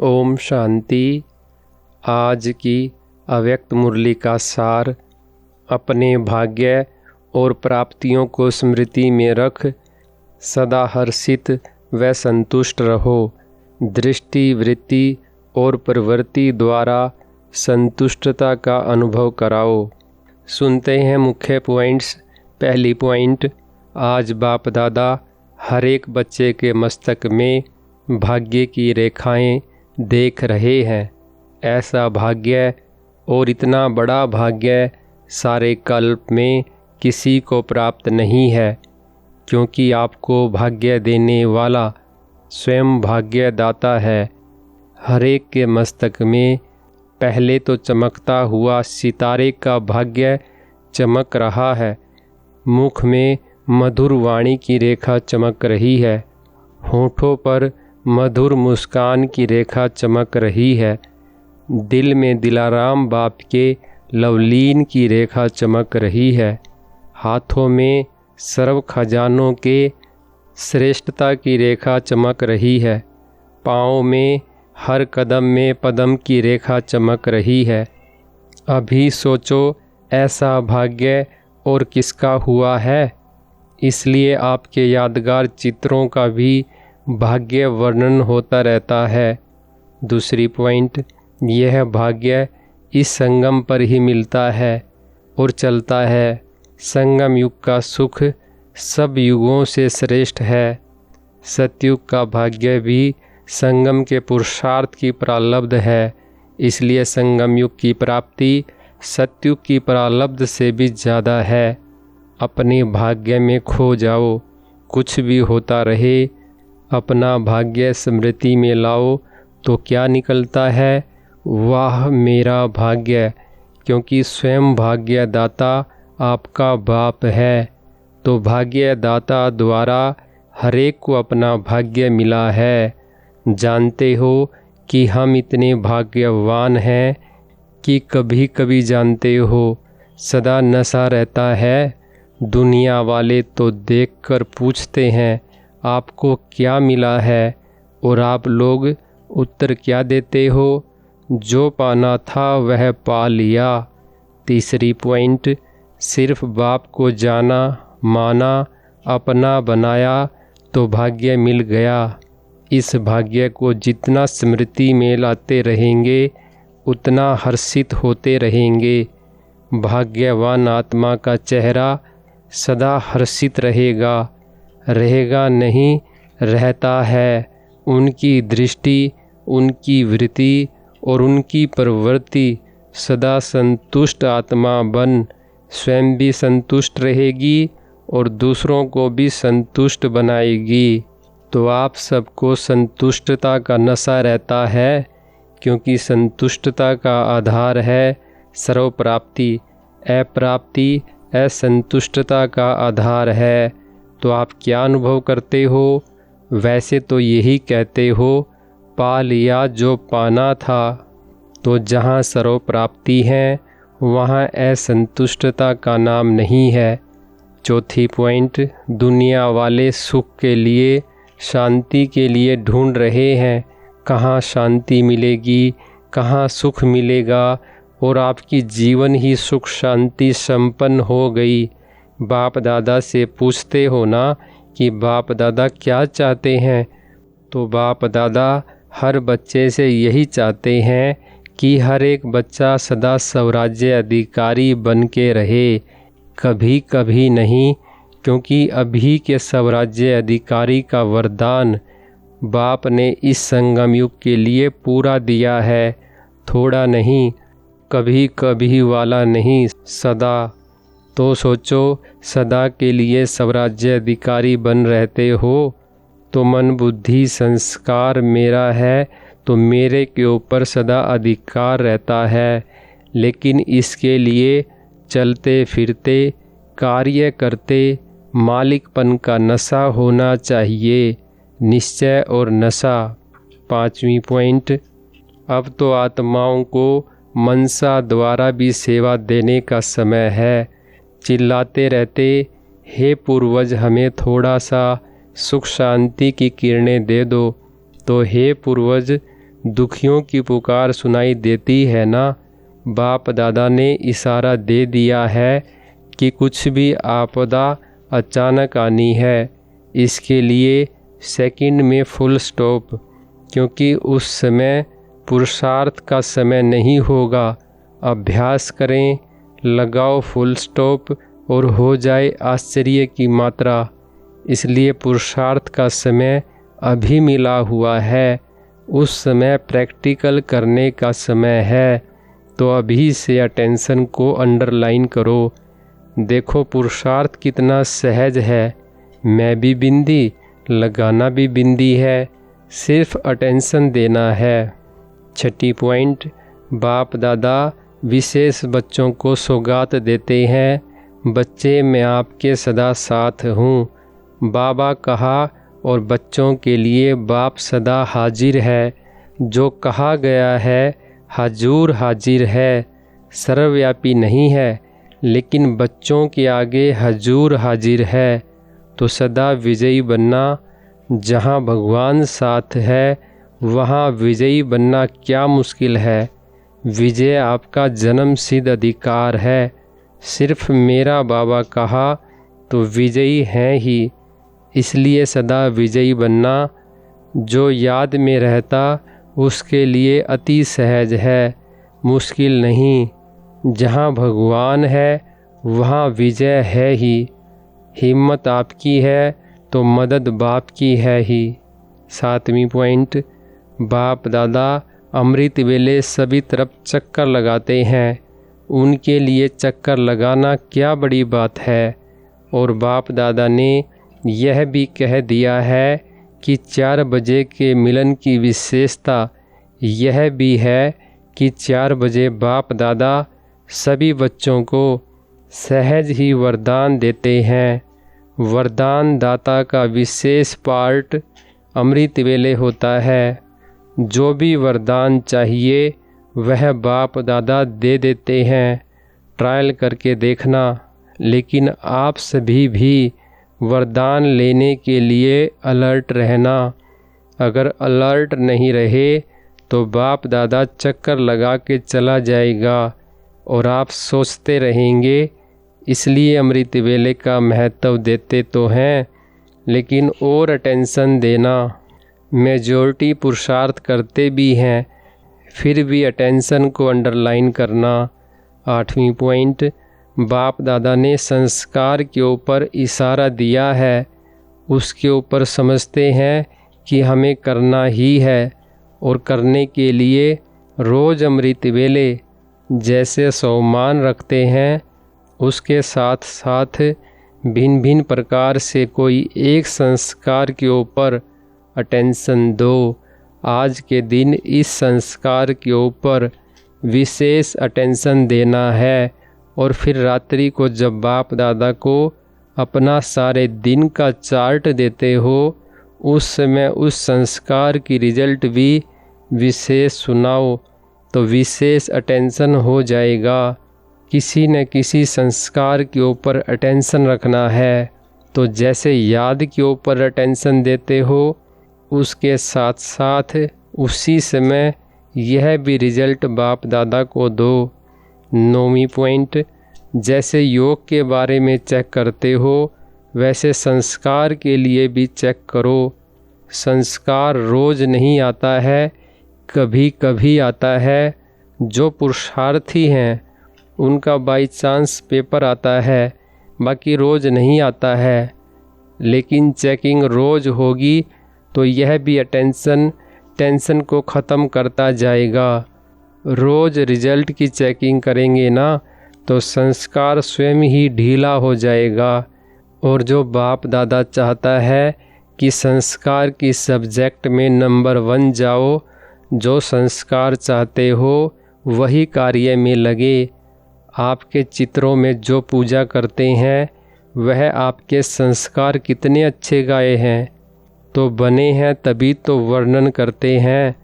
ओम शांति। आज की अव्यक्त मुरली का सार। अपने भाग्य और प्राप्तियों को स्मृति में रख सदा हर्षित व संतुष्ट रहो। दृष्टि, वृत्ति और प्रवृत्ति द्वारा संतुष्टता का अनुभव कराओ। सुनते हैं मुख्य पॉइंट्स। पहली पॉइंट, आज बाप दादा हर एक बच्चे के मस्तक में भाग्य की रेखाएं देख रहे हैं। ऐसा भाग्य और इतना बड़ा भाग्य सारे कल्प में किसी को प्राप्त नहीं है, क्योंकि आपको भाग्य देने वाला स्वयं भाग्य दाता है। हर एक के मस्तक में पहले तो चमकता हुआ सितारे का भाग्य चमक रहा है। मुख में मधुर वाणी की रेखा चमक रही है। होठों पर मधुर मुस्कान की रेखा चमक रही है। दिल में दिलाराम बाप के लवलीन की रेखा चमक रही है। हाथों में सर्व खजानों के श्रेष्ठता की रेखा चमक रही है। पाँव में हर कदम में पदम की रेखा चमक रही है। अभी सोचो ऐसा भाग्य और किसका हुआ है। इसलिए आपके यादगार चित्रों का भी भाग्य वर्णन होता रहता है। दूसरी पॉइंट, यह भाग्य इस संगम पर ही मिलता है और चलता है। संगम युग का सुख सब युगों से श्रेष्ठ है। सतयुग का भाग्य भी संगम के पुरुषार्थ की प्रारब्ध है। इसलिए संगम युग की प्राप्ति सतयुग की प्रारब्ध से भी ज़्यादा है। अपने भाग्य में खो जाओ, कुछ भी होता रहे। अपना भाग्य स्मृति में लाओ तो क्या निकलता है, वाह मेरा भाग्य। क्योंकि स्वयं भाग्य दाता आपका बाप है, तो भाग्य दाता द्वारा हर एक को अपना भाग्य मिला है। जानते हो कि हम इतने भाग्यवान हैं कि कभी कभी जानते हो सदा नशा रहता है। दुनिया वाले तो देखकर पूछते हैं आपको क्या मिला है, और आप लोग उत्तर क्या देते हो, जो पाना था वह पा लिया। तीसरी पॉइंट, सिर्फ बाप को जाना, माना, अपना बनाया तो भाग्य मिल गया। इस भाग्य को जितना स्मृति में लाते रहेंगे उतना हर्षित होते रहेंगे। भाग्यवान आत्मा का चेहरा सदा हर्षित रहेगा नहीं, रहता है। उनकी दृष्टि, उनकी वृत्ति और उनकी प्रवृत्ति सदा संतुष्ट आत्मा बन स्वयं भी संतुष्ट रहेगी और दूसरों को भी संतुष्ट बनाएगी। तो आप सबको संतुष्टता का नशा रहता है, क्योंकि संतुष्टता का आधार है सर्व प्राप्ति। अप्राप्ति असंतुष्टता का आधार है। तो आप क्या अनुभव करते हो? वैसे तो यही कहते हो पा लिया जो पाना था। तो जहाँ सर्व प्राप्ति है वहाँ असंतुष्टता का नाम नहीं है। चौथी पॉइंट, दुनिया वाले सुख के लिए, शांति के लिए ढूंढ रहे हैं। कहाँ शांति मिलेगी, कहाँ सुख मिलेगा, और आपकी जीवन ही सुख शांति संपन्न हो गई। बाप दादा से पूछते हो ना कि बाप दादा क्या चाहते हैं, तो बाप दादा हर बच्चे से यही चाहते हैं कि हर एक बच्चा सदा स्वराज्य अधिकारी बन के रहे। कभी कभी नहीं, क्योंकि अभी के स्वराज्य अधिकारी का वरदान बाप ने इस संगम युग के लिए पूरा दिया है। थोड़ा नहीं, कभी कभी वाला नहीं, सदा। तो सोचो सदा के लिए स्वराज्य अधिकारी बन रहते हो तो मन बुद्धि संस्कार मेरा है, तो मेरे के ऊपर सदा अधिकार रहता है। लेकिन इसके लिए चलते फिरते कार्य करते मालिकपन का नशा होना चाहिए, निश्चय और नशा। पांचवी पॉइंट, अब तो आत्माओं को मनसा द्वारा भी सेवा देने का समय है। चिल्लाते रहते, हे पूर्वज हमें थोड़ा सा सुख शांति की किरणें दे दो, तो हे पूर्वज दुखियों की पुकार सुनाई देती है ना। बाप दादा ने इशारा दे दिया है कि कुछ भी आपदा अचानक आनी है। इसके लिए सेकंड में फुल स्टॉप, क्योंकि उस समय पुरुषार्थ का समय नहीं होगा। अभ्यास करें, लगाओ फुल स्टॉप और हो जाए आश्चर्य की मात्रा। इसलिए पुरुषार्थ का समय अभी मिला हुआ है, उस समय प्रैक्टिकल करने का समय है। तो अभी से अटेंशन को अंडरलाइन करो। देखो पुरुषार्थ कितना सहज है। मैं भी बिंदी, लगाना भी बिंदी है, सिर्फ अटेंशन देना है। छठी पॉइंट, बाप दादा विशेष बच्चों को सौगात देते हैं। बच्चे मैं आपके सदा साथ हूँ, बाबा कहा, और बच्चों के लिए बाप सदा हाजिर है। जो कहा गया है हजूर हाजिर है, सर्वव्यापी नहीं है, लेकिन बच्चों के आगे हजूर हाजिर है। तो सदा विजयी बनना। जहाँ भगवान साथ है वहाँ विजयी बनना क्या मुश्किल है। विजय आपका जन्म सिद्ध अधिकार है। सिर्फ मेरा बाबा कहा तो विजयी हैं ही, इसलिए सदा विजयी बनना। जो याद में रहता उसके लिए अति सहज है, मुश्किल नहीं। जहाँ भगवान है वहाँ विजय है ही। हिम्मत आपकी है तो मदद बाप की है ही। 7वीं पॉइंट, बाप दादा अमृत वेले सभी तरफ चक्कर लगाते हैं। उनके लिए चक्कर लगाना क्या बड़ी बात है। और बाप दादा ने यह भी कह दिया है कि 4 बजे के मिलन की विशेषता यह भी है कि 4 बजे बाप दादा सभी बच्चों को सहज ही वरदान देते हैं। वरदान दाता का विशेष पार्ट अमृत वेले होता है। जो भी वरदान चाहिए वह बाप दादा दे देते हैं। ट्रायल करके देखना। लेकिन आप सभी भी वरदान लेने के लिए अलर्ट रहना। अगर अलर्ट नहीं रहे तो बाप दादा चक्कर लगा के चला जाएगा और आप सोचते रहेंगे। इसलिए अमृत वेले का महत्व देते तो हैं, लेकिन और अटेंशन देना। मेजॉरिटी पुरुषार्थ करते भी हैं, फिर भी अटेंशन को अंडरलाइन करना। 8वीं पॉइंट, बाप दादा ने संस्कार के ऊपर इशारा दिया है, उसके ऊपर समझते हैं कि हमें करना ही है। और करने के लिए रोज़ अमृत वेले जैसे सम्मान रखते हैं, उसके साथ साथ भिन्न भिन्न प्रकार से कोई एक संस्कार के ऊपर अटेंशन दो। आज के दिन इस संस्कार के ऊपर विशेष अटेंशन देना है। और फिर रात्रि को जब बाप दादा को अपना सारे दिन का चार्ट देते हो, उस समय उस संस्कार की रिजल्ट भी विशेष सुनाओ तो विशेष अटेंशन हो जाएगा। किसी न किसी संस्कार के ऊपर अटेंशन रखना है। तो जैसे याद के ऊपर अटेंशन देते हो, उसके साथ साथ उसी समय यह भी रिजल्ट बाप दादा को दो। 9वीं पॉइंट, जैसे योग के बारे में चेक करते हो वैसे संस्कार के लिए भी चेक करो। संस्कार रोज़ नहीं आता है, कभी कभी आता है। जो पुरुषार्थी हैं उनका बाई चांस पेपर आता है, बाकी रोज़ नहीं आता है। लेकिन चेकिंग रोज़ होगी तो यह भी टेंशन को ख़त्म करता जाएगा। रोज़ रिजल्ट की चेकिंग करेंगे ना तो संस्कार स्वयं ही ढीला हो जाएगा। और जो बाप दादा चाहता है कि संस्कार की सब्जेक्ट में नंबर 1 जाओ, जो संस्कार चाहते हो वही कार्य में लगे। आपके चित्रों में जो पूजा करते हैं वह आपके संस्कार कितने अच्छे गाए हैं तो बने हैं, तभी तो वर्णन करते हैं।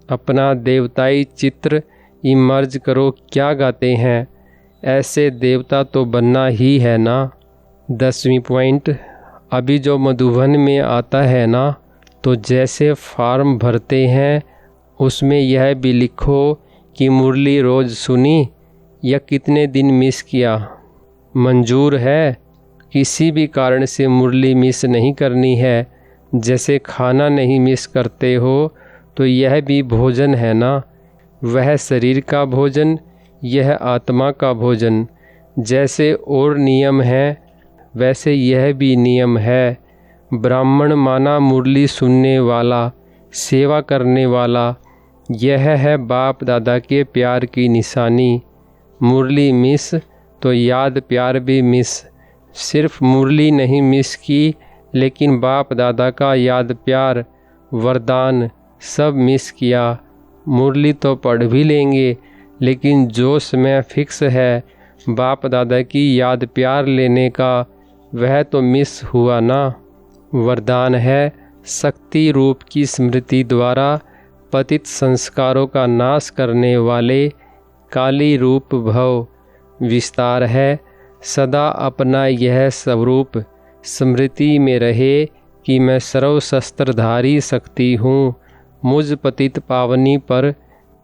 अपना देवताई चित्र इमर्ज करो, क्या गाते हैं। ऐसे देवता तो बनना ही है ना। 10वीं पॉइंट, अभी जो मधुबन में आता है ना, तो जैसे फॉर्म भरते हैं उसमें यह भी लिखो कि मुरली रोज़ सुनी या कितने दिन मिस किया। मंजूर है, किसी भी कारण से मुरली मिस नहीं करनी है। जैसे खाना नहीं मिस करते हो तो यह भी भोजन है ना। वह शरीर का भोजन, यह आत्मा का भोजन। जैसे और नियम है वैसे यह भी नियम है। ब्राह्मण माना मुरली सुनने वाला, सेवा करने वाला। यह है बाप दादा के प्यार की निशानी। मुरली मिस तो याद प्यार भी मिस। सिर्फ मुरली नहीं मिस की, लेकिन बाप दादा का याद प्यार, वरदान सब मिस किया। मुरली तो पढ़ भी लेंगे, लेकिन जो समय फिक्स है बाप दादा की याद प्यार लेने का, वह तो मिस हुआ ना। वरदान है शक्ति रूप की स्मृति द्वारा पतित संस्कारों का नाश करने वाले काली रूप भव। विस्तार है सदा अपना यह स्वरूप स्मृति में रहे कि मैं सर्व शस्त्रधारी शक्ति हूँ। मुझ पतित पावनी पर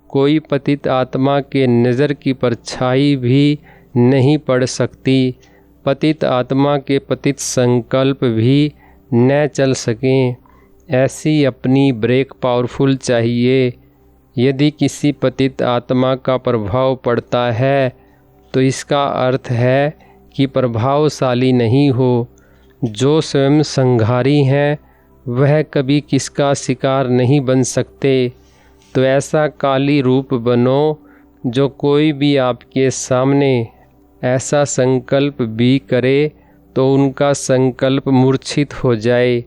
कोई पतित आत्मा के नज़र की परछाई भी नहीं पड़ सकती। पतित आत्मा के पतित संकल्प भी न चल सकें। ऐसी अपनी ब्रेक पावरफुल चाहिए। यदि किसी पतित आत्मा का प्रभाव पड़ता है तो इसका अर्थ है कि प्रभावशाली नहीं हो। जो स्वयं संघारी हैं वह कभी किसका शिकार नहीं बन सकते। तो ऐसा काली रूप बनो जो कोई भी आपके सामने ऐसा संकल्प भी करे तो उनका संकल्प मूर्छित हो जाए।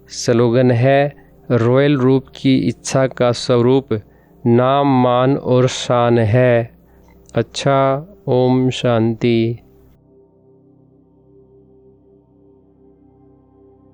स्लोगन है रॉयल रूप की इच्छा का स्वरूप नाम मान और शान है। अच्छा, ओम शांति।